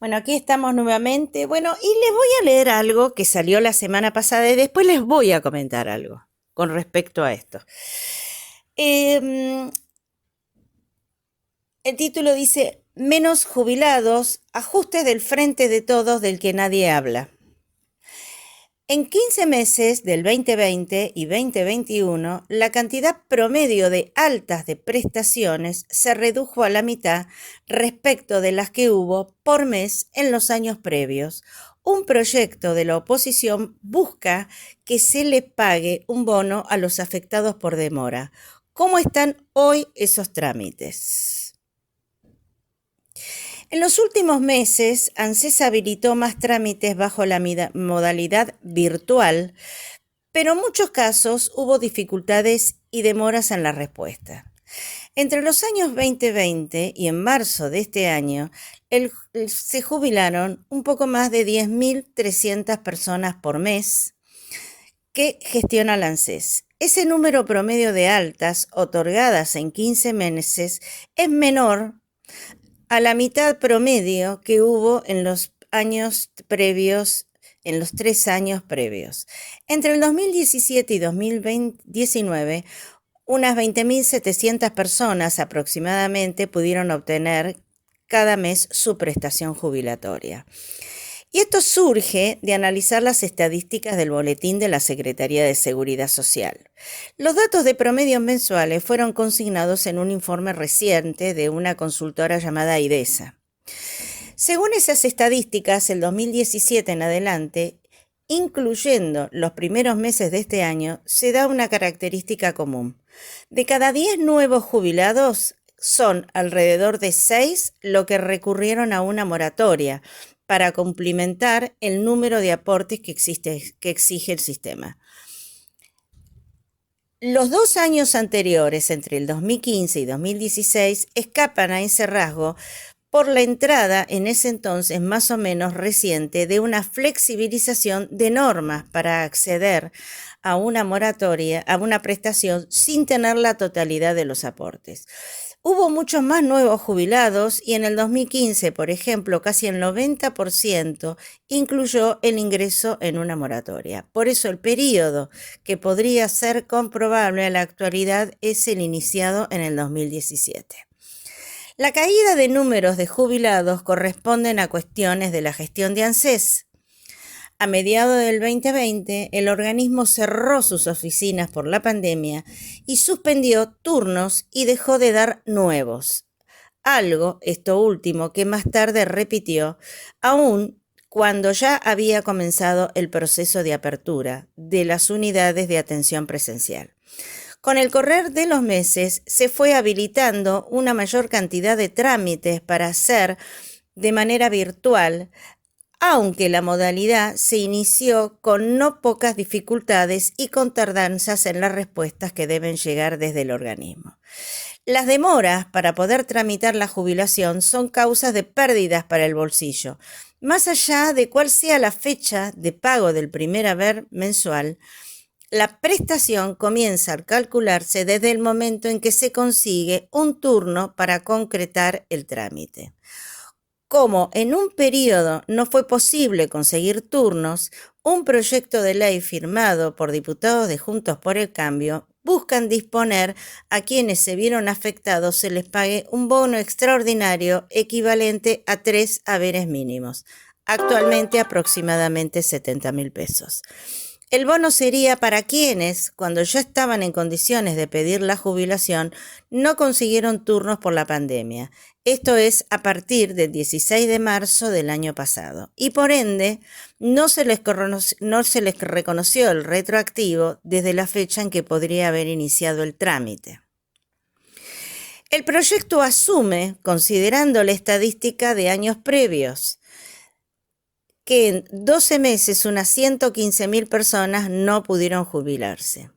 Bueno, aquí estamos nuevamente. Bueno, y les voy a leer algo que salió la semana pasada y después les voy a comentar algo con respecto a esto. Em, el título dice, Menos jubilados, ajustes del frente de todos del que nadie habla. En 15 meses del 2020 y 2021, la cantidad promedio de altas de prestaciones se redujo a la mitad respecto de las que hubo por mes en los años previos. Un proyecto de la oposición busca que se le pague un bono a los afectados por demora. ¿Cómo están hoy esos trámites? En los últimos meses, ANSES habilitó más trámites bajo la modalidad virtual, pero en muchos casos hubo dificultades y demoras en la respuesta. Entre los años 2020 y en marzo de este año, se jubilaron un poco más de 10.300 personas por mes que gestiona la ANSES. Ese número promedio de altas otorgadas en 15 meses es menor a la mitad promedio que hubo en los años previos, en los 3 años previos. Entre el 2017 y 2019, unas 20.700 personas aproximadamente pudieron obtener cada mes su prestación jubilatoria. Y esto surge de analizar las estadísticas del boletín de la Secretaría de Seguridad Social. Los datos de promedios mensuales fueron consignados en un informe reciente de una consultora llamada IDESA. Según esas estadísticas, el 2017 en adelante, incluyendo los primeros meses de este año, se da una característica común. De cada 10 nuevos jubilados, son alrededor de 6 los que recurrieron a una moratoria para complementar el número de aportes que exige el sistema. Los 2 años anteriores, entre el 2015 y 2016, escapan a ese rasgo por la entrada en ese entonces más o menos reciente de una flexibilización de normas para acceder a una moratoria, a una prestación sin tener la totalidad de los aportes. Hubo muchos más nuevos jubilados y en el 2015, por ejemplo, casi el 90% incluyó el ingreso en una moratoria. Por eso el periodo que podría ser comprobable a la actualidad es el iniciado en el 2017. La caída de números de jubilados corresponden a cuestiones de la gestión de ANSES. A mediados del 2020, el organismo cerró sus oficinas por la pandemia y suspendió turnos y dejó de dar nuevos. Algo, esto último, que más tarde repitió, aún cuando ya había comenzado el proceso de apertura de las unidades de atención presencial. Con el correr de los meses se fue habilitando una mayor cantidad de trámites para hacer de manera virtual, aunque la modalidad se inició con no pocas dificultades y con tardanzas en las respuestas que deben llegar desde el organismo. Las demoras para poder tramitar la jubilación son causas de pérdidas para el bolsillo. Más allá de cuál sea la fecha de pago del primer haber mensual, la prestación comienza a calcularse desde el momento en que se consigue un turno para concretar el trámite. Como en un periodo no fue posible conseguir turnos, un proyecto de ley firmado por diputados de Juntos por el Cambio buscan disponer a quienes se vieron afectados se les pague un bono extraordinario equivalente a 3 haberes mínimos, actualmente aproximadamente 70.000 pesos. El bono sería para quienes, cuando ya estaban en condiciones de pedir la jubilación, no consiguieron turnos por la pandemia. Esto es a partir del 16 de marzo del año pasado. Y por ende, no se les reconoció el retroactivo desde la fecha en que podría haber iniciado el trámite. El proyecto asume, considerando la estadística de años previos, que en 12 meses unas 115.000 personas no pudieron jubilarse.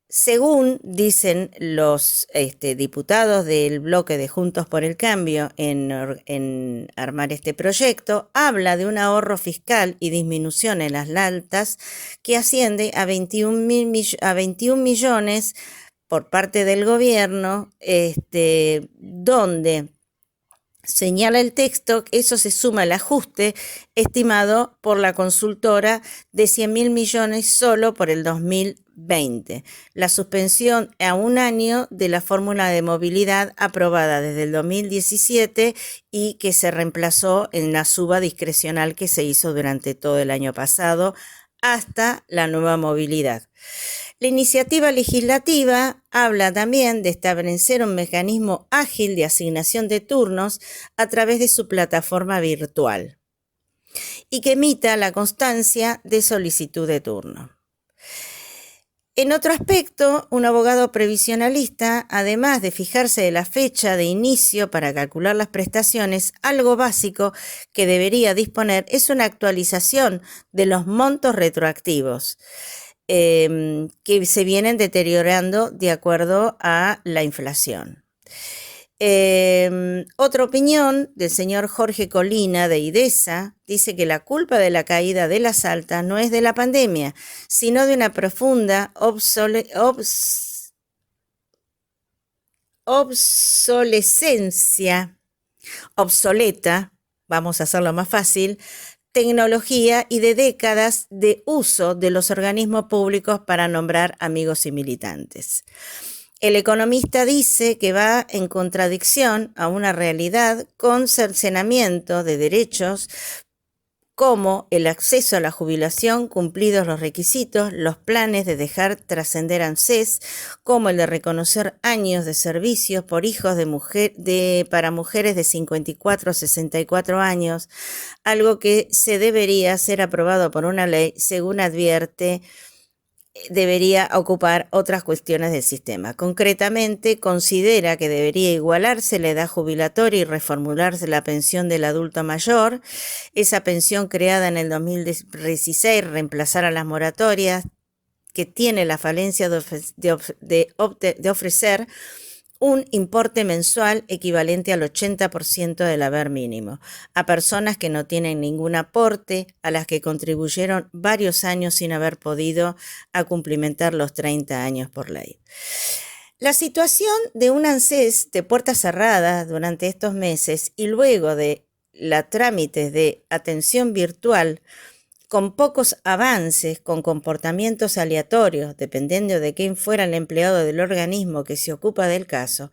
Según dicen los diputados del bloque de Juntos por el Cambio en armar este proyecto, habla de un ahorro fiscal y disminución en las altas que asciende a 21 millones por parte del gobierno, donde Señala el texto que eso se suma al ajuste estimado por la consultora de 100.000 millones solo por el 2020. La suspensión a un año de la fórmula de movilidad aprobada desde el 2017 y que se reemplazó en la suba discrecional que se hizo durante todo el año pasado hasta la nueva movilidad. La iniciativa legislativa habla también de establecer un mecanismo ágil de asignación de turnos a través de su plataforma virtual y que emita la constancia de solicitud de turno. En otro aspecto, un abogado previsionalista, además de fijarse de la fecha de inicio para calcular las prestaciones, algo básico que debería disponer es una actualización de los montos retroactivos que se vienen deteriorando de acuerdo a la inflación. Otra opinión del señor Jorge Colina de IDESA dice que la culpa de la caída de las altas no es de la pandemia, sino de una profunda obsoleta, vamos a hacerlo más fácil, tecnología y de décadas de uso de los organismos públicos para nombrar amigos y militantes. El economista dice que va en contradicción a una realidad con cercenamiento de derechos como el acceso a la jubilación cumplidos los requisitos, los planes de dejar trascender ANSES, como el de reconocer años de servicios por hijos para mujeres de 54 a 64 años, algo que se debería ser aprobado por una ley, según advierte, debería ocupar otras cuestiones del sistema. Concretamente, considera que debería igualarse la edad jubilatoria y reformularse la pensión del adulto mayor. Esa pensión creada en el 2016 reemplazar a las moratorias que tiene la falencia de ofrecer un importe mensual equivalente al 80% del haber mínimo, a personas que no tienen ningún aporte, a las que contribuyeron varios años sin haber podido cumplimentar los 30 años por ley. La situación de un ANSES de puertas cerradas durante estos meses y luego de la trámites de atención virtual con pocos avances, con comportamientos aleatorios, dependiendo de quién fuera el empleado del organismo que se ocupa del caso,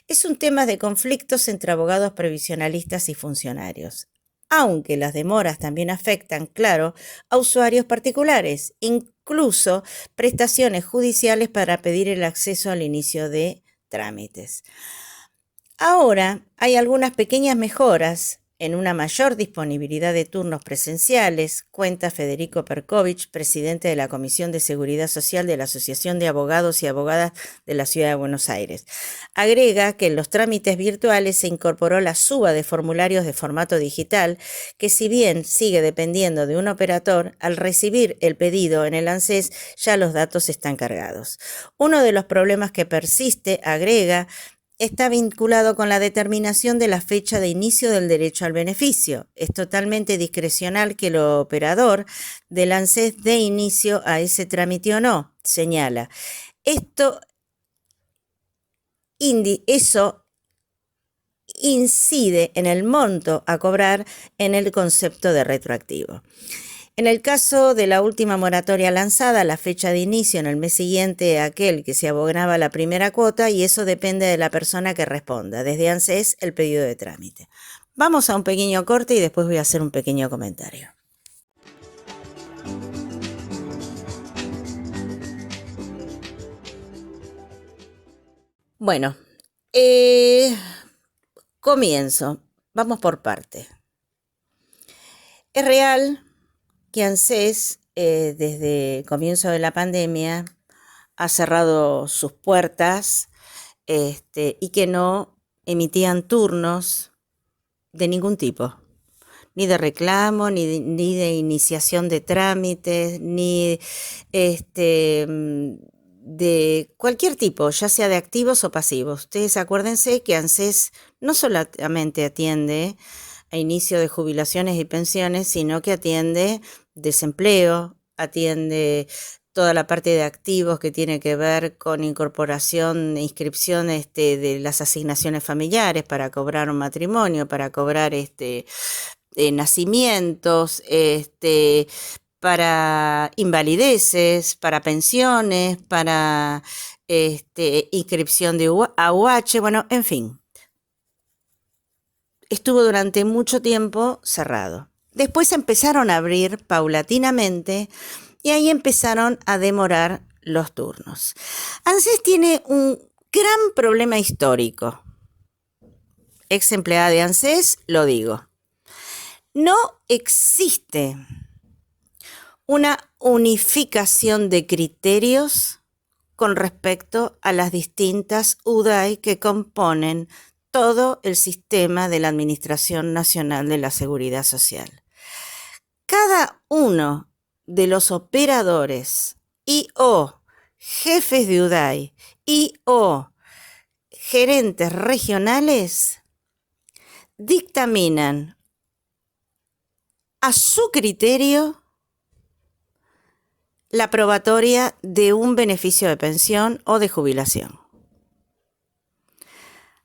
es un tema de conflictos entre abogados previsionalistas y funcionarios, aunque las demoras también afectan, claro, a usuarios particulares, incluso prestaciones judiciales para pedir el acceso al inicio de trámites. Ahora hay algunas pequeñas mejoras en una mayor disponibilidad de turnos presenciales, cuenta Federico Perkovich, presidente de la Comisión de Seguridad Social de la Asociación de Abogados y Abogadas de la Ciudad de Buenos Aires. Agrega que en los trámites virtuales se incorporó la suba de formularios de formato digital, que si bien sigue dependiendo de un operador, al recibir el pedido en el ANSES ya los datos están cargados. Uno de los problemas que persiste, agrega, está vinculado con la determinación de la fecha de inicio del derecho al beneficio. Es totalmente discrecional que el operador del ANSES dé inicio a ese trámite o no, señala. Eso incide en el monto a cobrar en el concepto de retroactivo. En el caso de la última moratoria lanzada, la fecha de inicio en el mes siguiente a aquel que se abonaba la primera cuota y eso depende de la persona que responda. Desde ANSES el pedido de trámite. Vamos a un pequeño corte y después voy a hacer un pequeño comentario. Bueno, comienzo. Vamos por parte. Es real que ANSES, desde el comienzo de la pandemia, ha cerrado sus puertas y que no emitían turnos de ningún tipo, ni de reclamo, ni de iniciación de trámites, ni de cualquier tipo, ya sea de activos o pasivos. Ustedes acuérdense que ANSES no solamente atiende a inicio de jubilaciones y pensiones, sino que atiende desempleo, atiende toda la parte de activos que tiene que ver con incorporación e inscripción de las asignaciones familiares para cobrar un matrimonio, para cobrar nacimientos, para invalideces, para pensiones, para inscripción de AUH, bueno, en fin. Estuvo durante mucho tiempo cerrado. Después empezaron a abrir paulatinamente y ahí empezaron a demorar los turnos. ANSES tiene un gran problema histórico. Ex empleada de ANSES, lo digo. No existe una unificación de criterios con respecto a las distintas UDAI que componen todo el sistema de la Administración Nacional de la Seguridad Social. Cada uno de los operadores y o jefes de UDAI y o gerentes regionales dictaminan a su criterio la probatoria de un beneficio de pensión o de jubilación.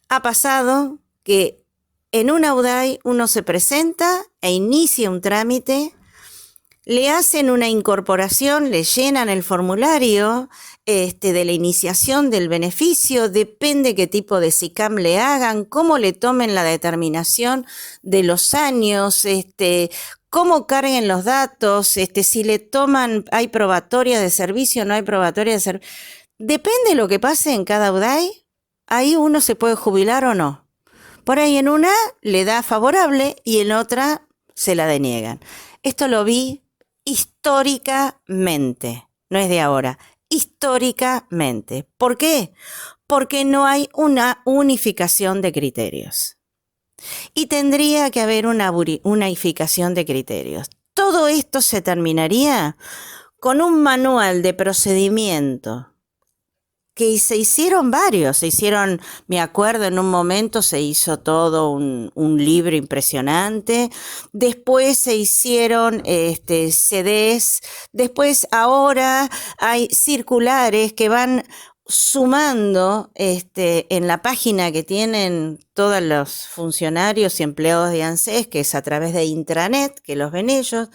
Ha pasado que en una UDAI uno se presenta e inicia un trámite, le hacen una incorporación, le llenan el formulario de la iniciación del beneficio, depende qué tipo de SICAM le hagan, cómo le tomen la determinación de los años, cómo carguen los datos, si le toman, hay probatoria de servicio, no hay probatoria de servicio. Depende de lo que pase en cada UDAI, ahí uno se puede jubilar o no. Por ahí en una le da favorable y en otra se la deniegan. Esto lo vi históricamente, no es de ahora, históricamente. ¿Por qué? Porque no hay una unificación de criterios. Y tendría que haber una unificación de criterios. Todo esto se terminaría con un manual de procedimiento que se hicieron varios, me acuerdo en un momento se hizo todo un libro impresionante, después se hicieron CDs, después ahora hay circulares que van sumando en la página que tienen todos los funcionarios y empleados de ANSES, que es a través de intranet, que los ven ellos,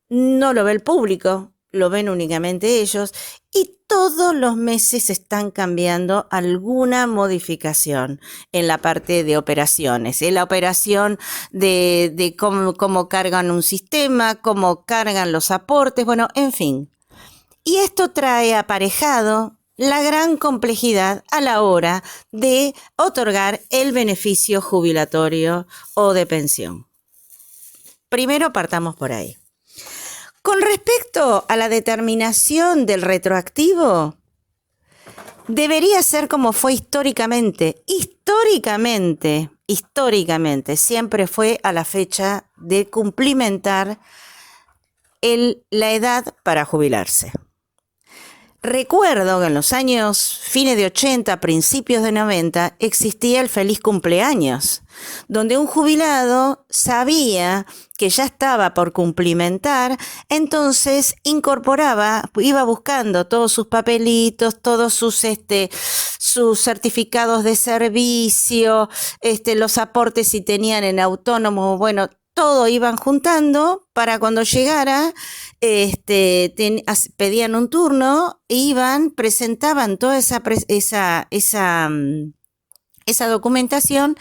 no lo ve el público, lo ven únicamente ellos, y todos los meses están cambiando alguna modificación en la parte de operaciones, en la operación de cómo cargan un sistema, cómo cargan los aportes, bueno, en fin. Y esto trae aparejado la gran complejidad a la hora de otorgar el beneficio jubilatorio o de pensión. Primero partamos por ahí. Con respecto a la determinación del retroactivo, debería ser como fue históricamente. Históricamente, siempre fue a la fecha de cumplimentar la edad para jubilarse. Recuerdo que en los años fines de 80, principios de 90, existía el feliz cumpleaños, donde un jubilado sabía que ya estaba por cumplimentar, entonces incorporaba, iba buscando todos sus papelitos, todos sus certificados de servicio, los aportes si tenían en autónomo, bueno, todo iban juntando para cuando llegara, pedían un turno, iban, presentaban toda esa documentación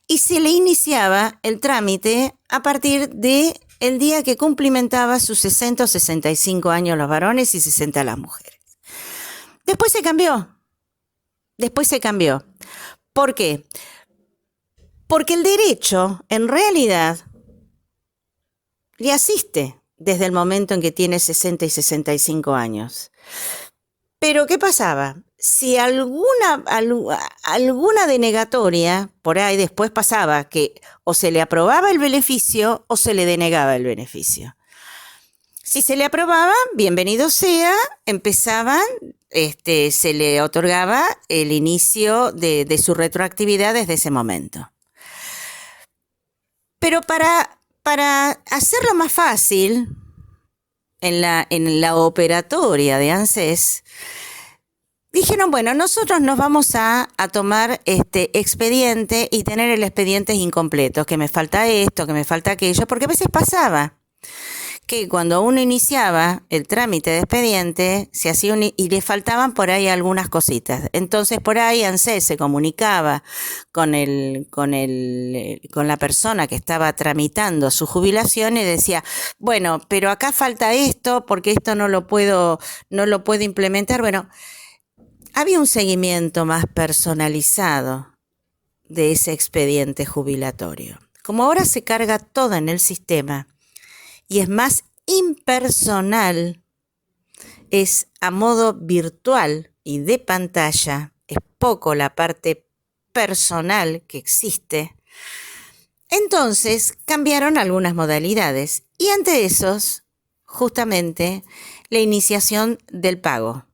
y se le iniciaba el trámite a partir de el día que cumplimentaba sus 60 o 65 años los varones y 60 las mujeres. Después se cambió. ¿Por qué? Porque el derecho, en realidad, le asiste desde el momento en que tiene 60 y 65 años. Pero, ¿qué pasaba? Si alguna denegatoria, por ahí después pasaba que o se le aprobaba el beneficio o se le denegaba el beneficio. Si se le aprobaba, bienvenido sea, empezaban, se le otorgaba el inicio de su retroactividad desde ese momento. Pero para hacerlo más fácil, en la operatoria de ANSES, dijeron, bueno, nosotros nos vamos a tomar este expediente y tener el expediente incompleto, que me falta esto, que me falta aquello, porque a veces pasaba que cuando uno iniciaba el trámite de expediente, se hacía y le faltaban por ahí algunas cositas. Entonces por ahí ANSES se comunicaba con la persona que estaba tramitando su jubilación y decía, bueno, pero acá falta esto porque esto no lo puedo implementar. Bueno, había un seguimiento más personalizado de ese expediente jubilatorio. Como ahora se carga todo en el sistema y es más impersonal, es a modo virtual y de pantalla, es poco la parte personal que existe, entonces cambiaron algunas modalidades y ante esos, justamente, la iniciación del pago,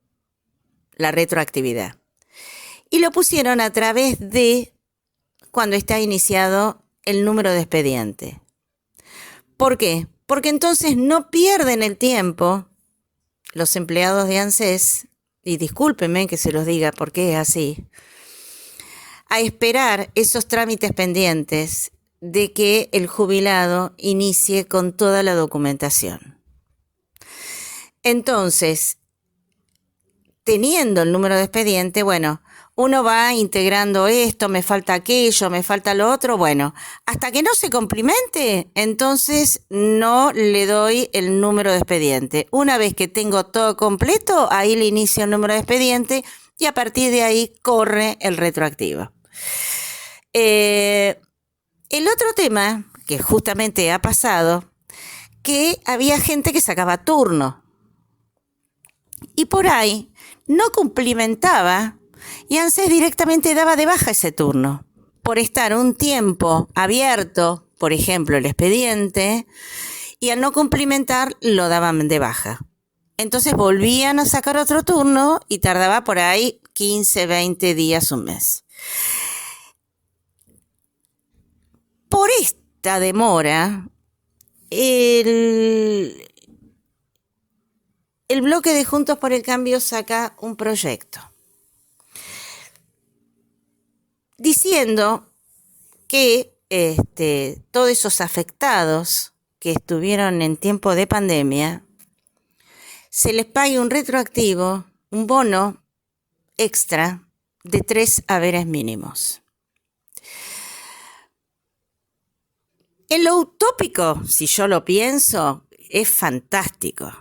la retroactividad. Y lo pusieron a través de cuando está iniciado el número de expediente. ¿Por qué? Porque entonces no pierden el tiempo los empleados de ANSES, y discúlpenme que se los diga porque es así, a esperar esos trámites pendientes de que el jubilado inicie con toda la documentación. Entonces, teniendo el número de expediente, bueno, uno va integrando esto, me falta aquello, me falta lo otro, bueno, hasta que no se complemente, entonces no le doy el número de expediente. Una vez que tengo todo completo, ahí le inicio el número de expediente y a partir de ahí corre el retroactivo. El otro tema que justamente ha pasado, que había gente que sacaba turno y por ahí no cumplimentaba y ANSES directamente daba de baja ese turno por estar un tiempo abierto, por ejemplo, el expediente, y al no cumplimentar lo daban de baja. Entonces volvían a sacar otro turno y tardaba por ahí 15, 20 días, un mes. Por esta demora, el bloque de Juntos por el Cambio saca un proyecto diciendo que todos esos afectados que estuvieron en tiempo de pandemia, se les pague un retroactivo, un bono extra de 3 haberes mínimos. En lo utópico, si yo lo pienso, es fantástico.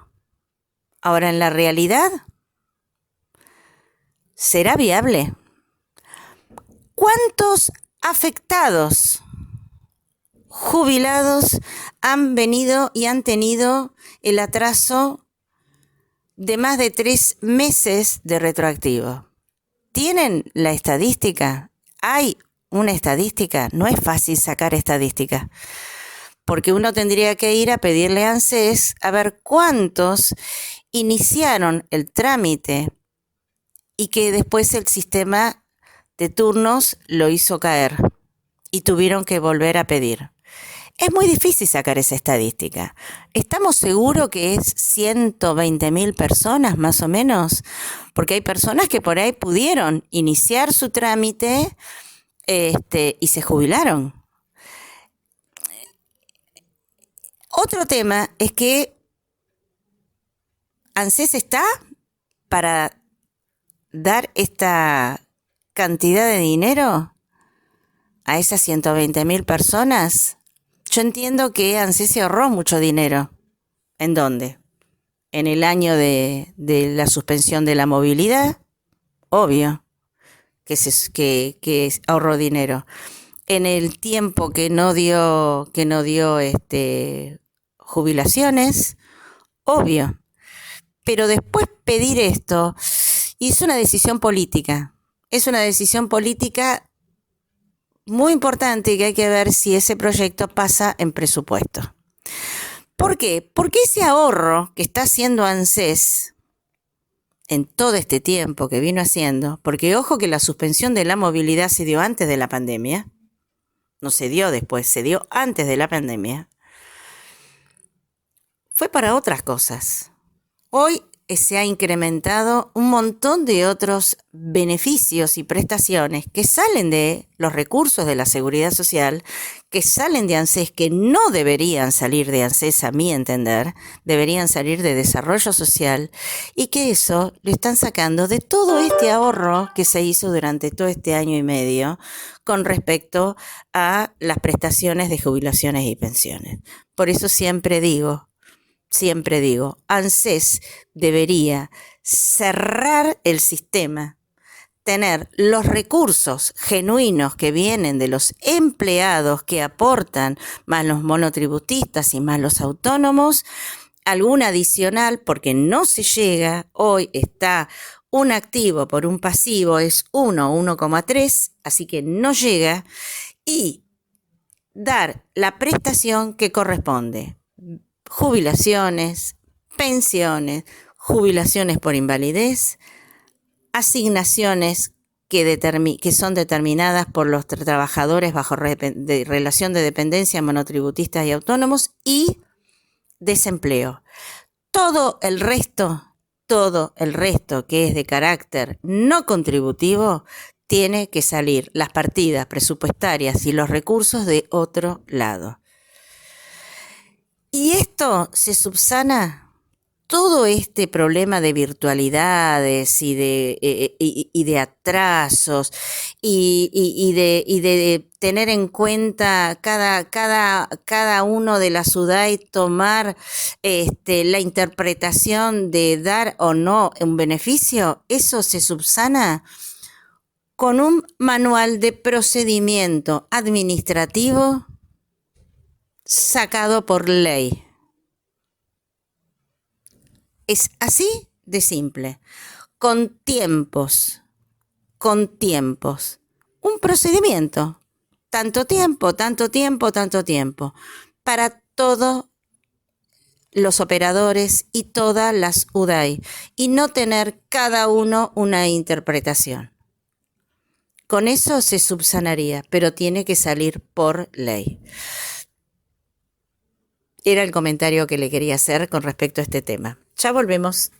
Ahora, en la realidad, ¿será viable? ¿Cuántos afectados, jubilados, han venido y han tenido el atraso de más de 3 meses de retroactivo? ¿Tienen la estadística? ¿Hay una estadística? No es fácil sacar estadística, porque uno tendría que ir a pedirle a ANSES a ver cuántos iniciaron el trámite y que después el sistema de turnos lo hizo caer y tuvieron que volver a pedir. Es muy difícil sacar esa estadística. ¿Estamos seguros que es 120.000 personas más o menos? Porque hay personas que por ahí pudieron iniciar su trámite y se jubilaron. Otro tema es que ANSES está para dar esta cantidad de dinero a esas 120.000 personas. Yo entiendo que ANSES se ahorró mucho dinero. ¿En dónde? En el año de la suspensión de la movilidad, obvio que ahorró dinero. En el tiempo que no dio jubilaciones, obvio. Pero después pedir esto, y es una decisión política. Es una decisión política muy importante que hay que ver si ese proyecto pasa en presupuesto. ¿Por qué? Porque ese ahorro que está haciendo ANSES en todo este tiempo que vino haciendo, porque ojo que la suspensión de la movilidad se dio antes de la pandemia, no se dio después, se dio antes de la pandemia, fue para otras cosas. Hoy se ha incrementado un montón de otros beneficios y prestaciones que salen de los recursos de la Seguridad Social, que salen de ANSES, que no deberían salir de ANSES, a mi entender, deberían salir de Desarrollo Social, y que eso lo están sacando de todo este ahorro que se hizo durante todo este año y medio con respecto a las prestaciones de jubilaciones y pensiones. Por eso siempre digo, ANSES debería cerrar el sistema, tener los recursos genuinos que vienen de los empleados que aportan, más los monotributistas y más los autónomos, algún adicional, porque no se llega. Hoy está un activo por un pasivo, es 1,3, así que no llega, y dar la prestación que corresponde. Jubilaciones, pensiones, jubilaciones por invalidez, asignaciones que son determinadas por los trabajadores bajo relación de dependencia, monotributistas y autónomos, y desempleo. Todo el resto que es de carácter no contributivo, tiene que salir las partidas presupuestarias y los recursos de otro lado. Y esto se subsana, todo este problema de virtualidades y de atrasos y de tener en cuenta cada uno de las UDAI, tomar la interpretación de dar o no un beneficio, eso se subsana con un manual de procedimiento administrativo sacado por ley. Es así de simple, con tiempos. Un procedimiento, tanto tiempo, para todos los operadores y todas las UDAI, y no tener cada uno una interpretación. Con eso se subsanaría, pero tiene que salir por ley. Era el comentario que le quería hacer con respecto a este tema. Ya volvemos.